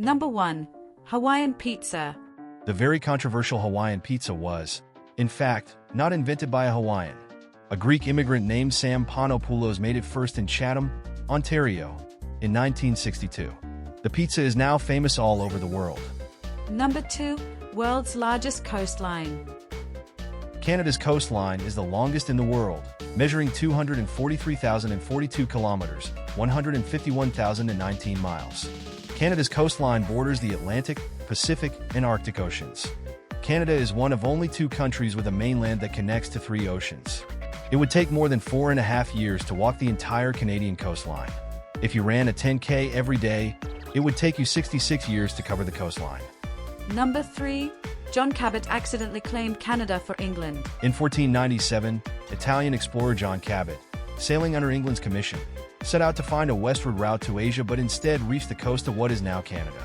Number 1. Hawaiian pizza. The very controversial Hawaiian pizza was, in fact, not invented by a Hawaiian. A Greek immigrant named Sam Panopoulos made it first in Chatham, Ontario, in 1962. The pizza is now famous all over the world. Number 2. World's largest coastline. Canada's coastline is the longest in the world, measuring 243,042 kilometers, 151,019 miles. Canada's coastline borders the Atlantic, Pacific, and Arctic Oceans. Canada is one of only 2 countries with a mainland that connects to 3 oceans. It would take more than 4.5 years to walk the entire Canadian coastline. If you ran a 10K every day, it would take you 66 years to cover the coastline. Number 3. John Cabot accidentally claimed Canada for England. In 1497, Italian explorer John Cabot, sailing under England's commission, set out to find a westward route to Asia but instead reached the coast of what is now Canada.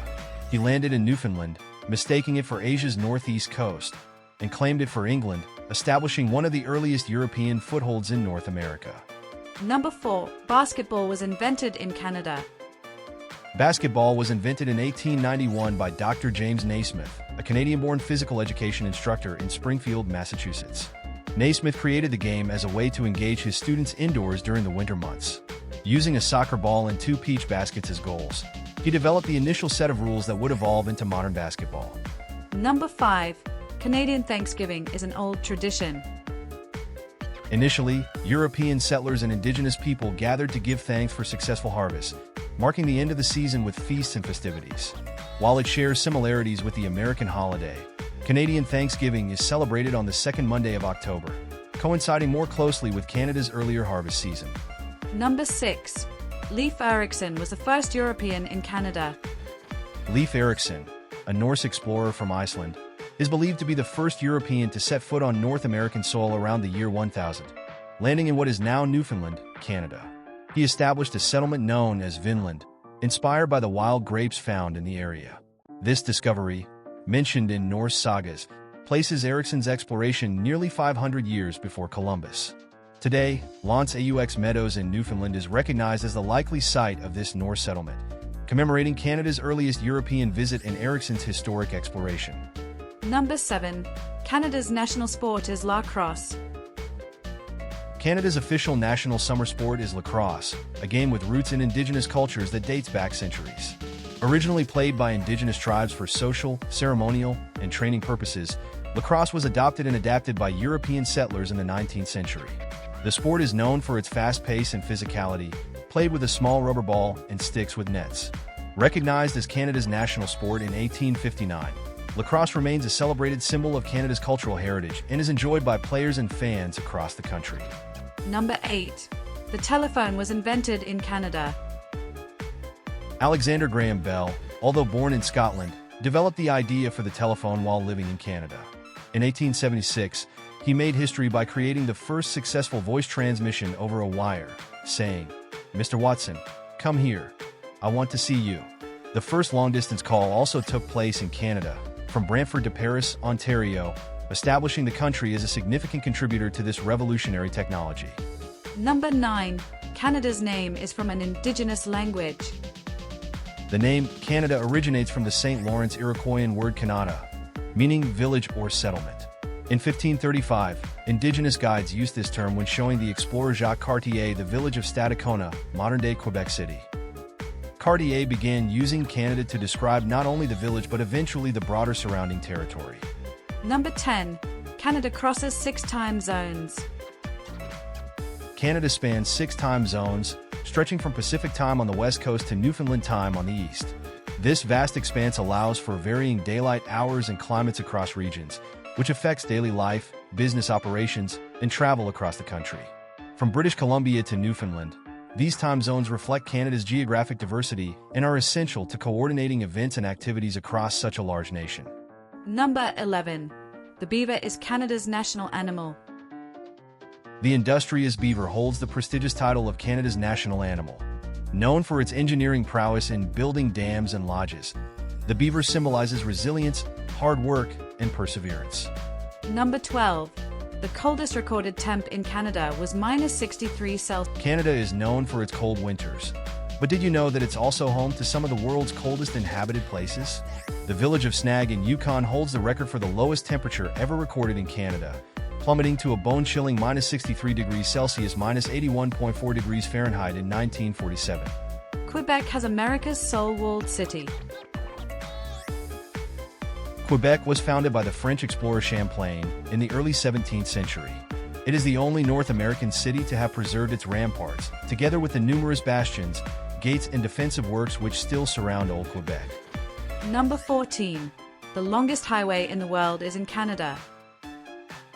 He landed in Newfoundland, mistaking it for Asia's northeast coast, and claimed it for England, establishing one of the earliest European footholds in North America. Number 4. Basketball was invented in Canada. Basketball was invented in 1891 by Dr. James Naismith, a Canadian-born physical education instructor in Springfield, Massachusetts. Naismith created the game as a way to engage his students indoors during the winter months. Using a soccer ball and 2 peach baskets as goals, he developed the initial set of rules that would evolve into modern basketball. Number 5. Canadian Thanksgiving is an old tradition. Initially, European settlers and indigenous people gathered to give thanks for successful harvests, marking the end of the season with feasts and festivities. While it shares similarities with the American holiday, Canadian Thanksgiving is celebrated on the second Monday of October, coinciding more closely with Canada's earlier harvest season. Number 6. Leif Erikson was the first European in Canada. Leif Erikson, a Norse explorer from Iceland, is believed to be the first European to set foot on North American soil around the year 1000, landing in what is now Newfoundland, Canada. He established a settlement known as Vinland, inspired by the wild grapes found in the area. This discovery, mentioned in Norse sagas, places Erikson's exploration nearly 500 years before Columbus. Today, L'Anse aux Meadows in Newfoundland is recognized as the likely site of this Norse settlement, commemorating Canada's earliest European visit and Erikson's historic exploration. Number 7. Canada's national sport is lacrosse. Canada's official national summer sport is lacrosse, a game with roots in Indigenous cultures that dates back centuries. Originally played by Indigenous tribes for social, ceremonial, and training purposes, lacrosse was adopted and adapted by European settlers in the 19th century. The sport is known for its fast pace and physicality, played with a small rubber ball and sticks with nets. Recognized as Canada's national sport in 1859, lacrosse remains a celebrated symbol of Canada's cultural heritage and is enjoyed by players and fans across the country. Number 8. The telephone was invented in Canada. Alexander Graham Bell, although born in Scotland, developed the idea for the telephone while living in Canada. In 1876, he made history by creating the first successful voice transmission over a wire, saying, "Mr. Watson, come here. I want to see you." The first long-distance call also took place in Canada, from Brantford to Paris, Ontario, establishing the country as a significant contributor to this revolutionary technology. Number 9. Canada's name is from an Indigenous language. The name Canada originates from the St. Lawrence Iroquoian word Canada, meaning village or settlement. In 1535, Indigenous guides used this term when showing the explorer Jacques Cartier the village of Stadacona, modern-day Quebec City. Cartier began using Canada to describe not only the village but eventually the broader surrounding territory. Number 10. Canada crosses 6 time zones. Canada spans 6 time zones, stretching from Pacific time on the west coast to Newfoundland time on the east. This vast expanse allows for varying daylight hours and climates across regions, which affects daily life, business operations, and travel across the country. From British Columbia to Newfoundland, these time zones reflect Canada's geographic diversity and are essential to coordinating events and activities across such a large nation. Number 11. The beaver is Canada's national animal. The industrious beaver holds the prestigious title of Canada's national animal. Known for its engineering prowess in building dams and lodges, the beaver symbolizes resilience, hard work, and perseverance. Number 12. The coldest recorded temp in Canada was -63 Celsius. Canada is known for its cold winters. But did you know that it's also home to some of the world's coldest inhabited places? The village of Snag in Yukon holds the record for the lowest temperature ever recorded in Canada, plummeting to a bone-chilling -63 degrees Celsius -81.4 degrees Fahrenheit in 1947. Quebec has America's sole walled city. Quebec was founded by the French explorer Champlain in the early 17th century. It is the only North American city to have preserved its ramparts, together with the numerous bastions, gates, and defensive works which still surround Old Quebec. Number 14. The longest highway in the world is in Canada.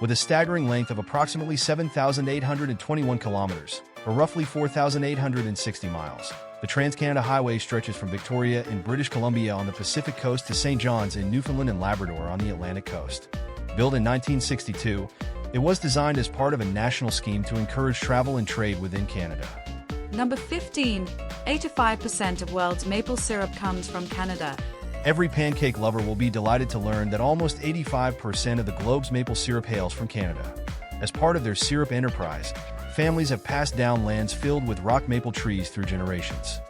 With a staggering length of approximately 7,821 kilometers, or roughly 4,860 miles, the Trans-Canada Highway stretches from Victoria in British Columbia on the Pacific coast to St. John's in Newfoundland and Labrador on the Atlantic coast. Built in 1962, it was designed as part of a national scheme to encourage travel and trade within Canada. Number 15. 85% of world's maple syrup comes from Canada. Every pancake lover will be delighted to learn that almost 85% of the globe's maple syrup hails from Canada. As part of their syrup enterprise, families have passed down lands filled with rock maple trees through generations.